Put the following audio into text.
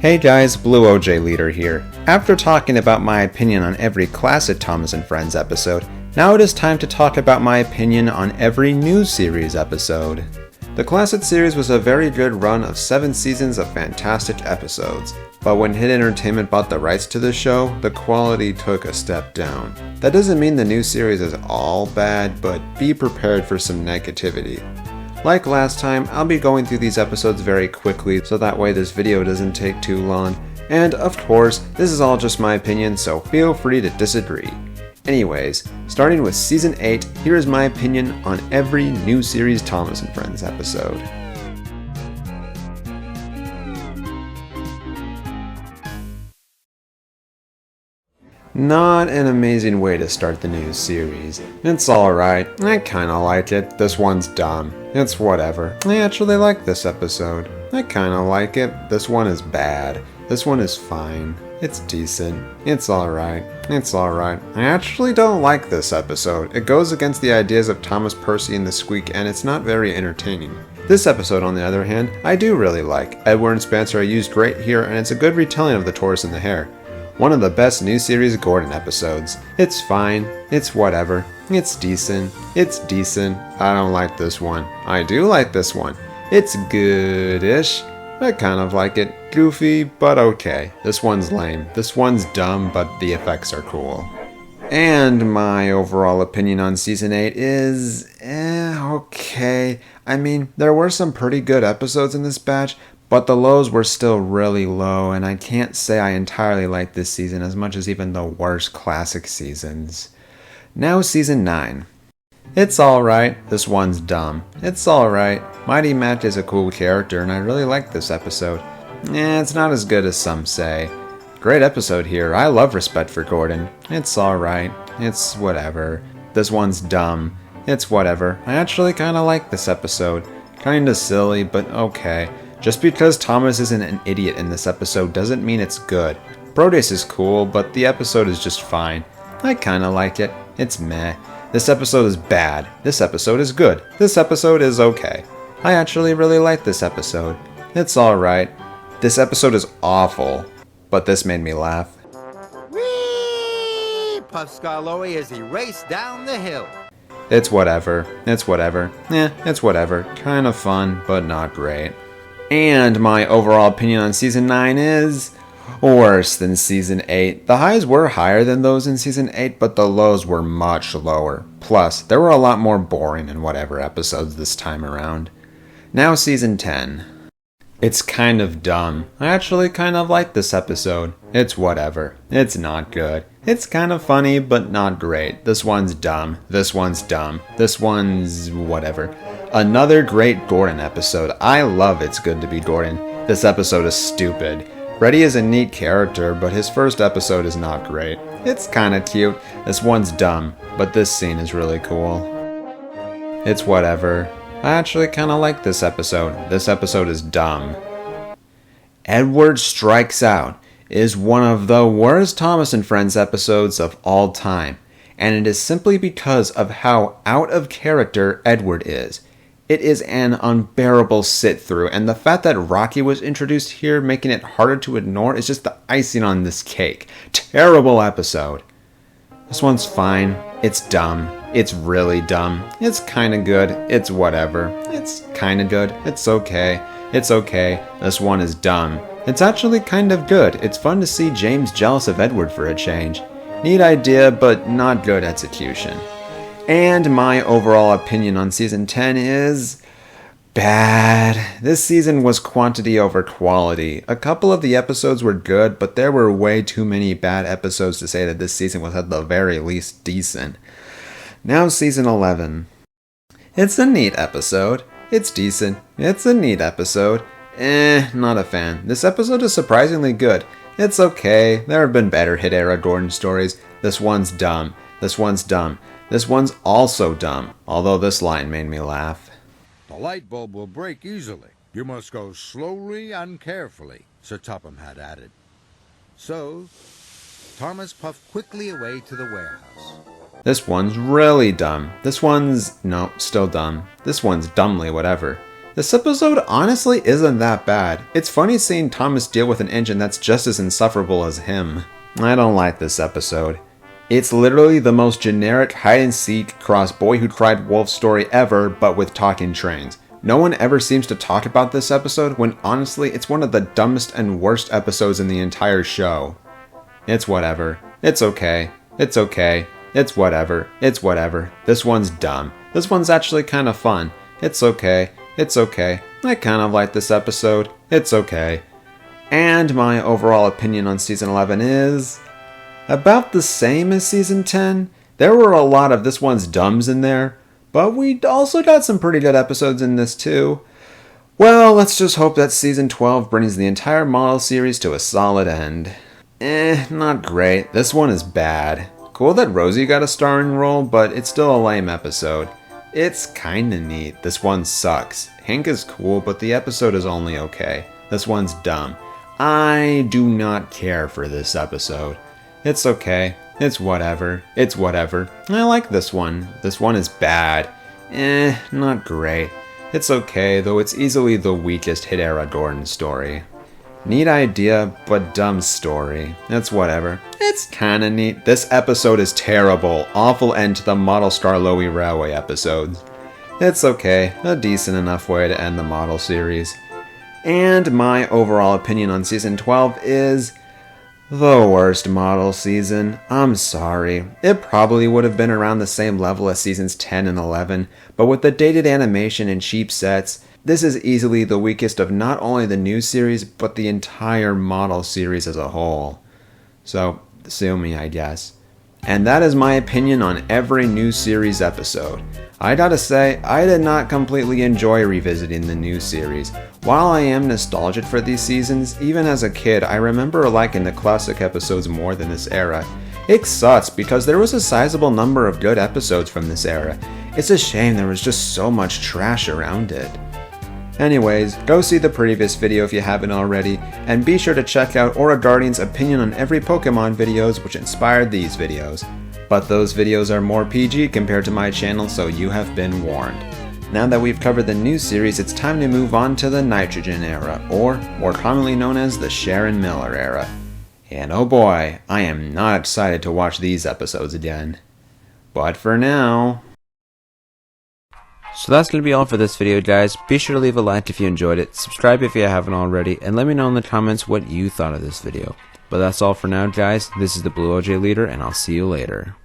Hey guys, Blue OJ Leader here. After talking about my opinion on every classic Thomas and Friends episode, now it is time to talk about my opinion on every new series episode. The classic series was a very good run of 7 seasons of fantastic episodes, but when Hit Entertainment bought the rights to the show, the quality took a step down. That doesn't mean the new series is all bad, but be prepared for some negativity. Like last time, I'll be going through these episodes very quickly so that way this video doesn't take too long. And of course, this is all just my opinion, so feel free to disagree. Anyways, starting with Season 8, here is my opinion on every new series Thomas and Friends episode. Not an amazing way to start the new series. It's alright, I kinda like it. This one's dumb. It's whatever. I actually like this episode. I kinda like it. This one is bad. This one is fine. It's decent. It's alright. It's alright. I actually don't like this episode. It goes against the ideas of Thomas Percy and the Squeak, and it's not very entertaining. This episode, on the other hand, I do really like. Edward and Spencer are used great here, and it's a good retelling of the tortoise and the hare. One of the best new series Gordon episodes. It's fine. It's whatever. It's decent. It's decent. I don't like this one. I do like this one. It's good-ish. I kind of like it. Goofy, but okay. This one's lame. This one's dumb, but the effects are cool. And my overall opinion on Season 8 is, okay. I mean, there were some pretty good episodes in this batch, but the lows were still really low, and I can't say I entirely like this season as much as even the worst classic seasons. Now Season 9. It's alright, this one's dumb. It's alright, Mighty Matt is a cool character and I really like this episode. It's not as good as some say. Great episode here, I love Respect for Gordon. It's alright, it's whatever. This one's dumb. It's whatever. I actually kinda like this episode. Kinda silly, but okay. Just because Thomas isn't an idiot in this episode doesn't mean it's good. Brodace is cool, but the episode is just fine. I kinda like it. It's meh. This episode is bad. This episode is good. This episode is okay. I actually really like this episode. It's alright. This episode is awful, but this made me laugh. Whee! Puff Scarloey as he raced down the hill. It's whatever. It's whatever. It's whatever. Kinda fun, but not great. And my overall opinion on Season 9 is worse than Season 8. The highs were higher than those in Season 8, but the lows were much lower. Plus, there were a lot more boring and whatever episodes this time around. Now Season 10. It's kind of dumb. I actually kind of like this episode. It's whatever. It's not good. It's kind of funny, but not great. This one's dumb. This one's dumb. This one's whatever. Another great Gordon episode. I love It's Good to Be Gordon. This episode is stupid. Reddy is a neat character, but his first episode is not great. It's kinda cute. This one's dumb, but this scene is really cool. It's whatever. I actually kinda like this episode. This episode is dumb. Edward Strikes Out is one of the worst Thomas and Friends episodes of all time, and it is simply because of how out of character Edward is. It is an unbearable sit-through, and the fact that Rocky was introduced here, making it harder to ignore, is just the icing on this cake. Terrible episode. This one's fine. It's dumb. It's really dumb. It's kinda good. It's whatever. It's kinda good. It's okay. It's okay. This one is dumb. It's actually kind of good. It's fun to see James jealous of Edward for a change. Neat idea, but not good execution. And my overall opinion on Season 10 is bad. This season was quantity over quality. A couple of the episodes were good, but there were way too many bad episodes to say that this season was at the very least decent. Now Season 11. It's a neat episode. It's decent. It's a neat episode. Not a fan. This episode is surprisingly good. It's okay. There have been better Hit Era Gordon stories. This one's dumb. This one's dumb. This one's also dumb, although this line made me laugh. The light bulb will break easily. You must go slowly and carefully, Sir Topham had added. So, Thomas puffed quickly away to the warehouse. This one's really dumb. This one's, no, still dumb. This one's dumbly whatever. This episode honestly isn't that bad. It's funny seeing Thomas deal with an engine that's just as insufferable as him. I don't like this episode. It's literally the most generic hide-and-seek cross Boy Who Cried Wolf story ever, but with talking trains. No one ever seems to talk about this episode when honestly it's one of the dumbest and worst episodes in the entire show. It's whatever. It's okay. It's okay. It's whatever. It's whatever. This one's dumb. This one's actually kind of fun. It's okay. It's okay. I kind of like this episode. It's okay. And my overall opinion on Season 11 is about the same as Season 10. There were a lot of this one's dumbs in there, but we also got some pretty good episodes in this too. Well, let's just hope that Season 12 brings the entire model series to a solid end. Not great. This one is bad. Cool that Rosie got a starring role, but it's still a lame episode. It's kinda neat. This one sucks. Hank is cool, but the episode is only okay. This one's dumb. I do not care for this episode. It's okay. It's whatever. It's whatever. I like this one. This one is bad. Not great. It's okay, though it's easily the weakest Hit Era Gordon story. Neat idea, but dumb story. It's whatever. It's kinda neat. This episode is terrible. Awful end to the Model Star Lowy Railway episodes. It's okay. A decent enough way to end the model series. And my overall opinion on Season 12 is the worst model season. I'm sorry. It probably would have been around the same level as Seasons 10 and 11, but with the dated animation and cheap sets, this is easily the weakest of not only the new series, but the entire model series as a whole. So, sue me, I guess. And that is my opinion on every new series episode. I gotta say, I did not completely enjoy revisiting the new series. While I am nostalgic for these seasons, even as a kid, I remember liking the classic episodes more than this era. It sucks because there was a sizable number of good episodes from this era. It's a shame there was just so much trash around it. Anyways, go see the previous video if you haven't already, and be sure to check out Aura Guardian's opinion on every Pokemon videos which inspired these videos. But those videos are more PG compared to my channel, so you have been warned. Now that we've covered the new series, it's time to move on to the Nitrogen era, or more commonly known as the Sharon Miller era. And oh boy, I am not excited to watch these episodes again. But for now... So that's going to be all for this video, guys. Be sure to leave a like if you enjoyed it, subscribe if you haven't already, and let me know in the comments what you thought of this video. But that's all for now, guys. This is the Blue OJ Leader, and I'll see you later.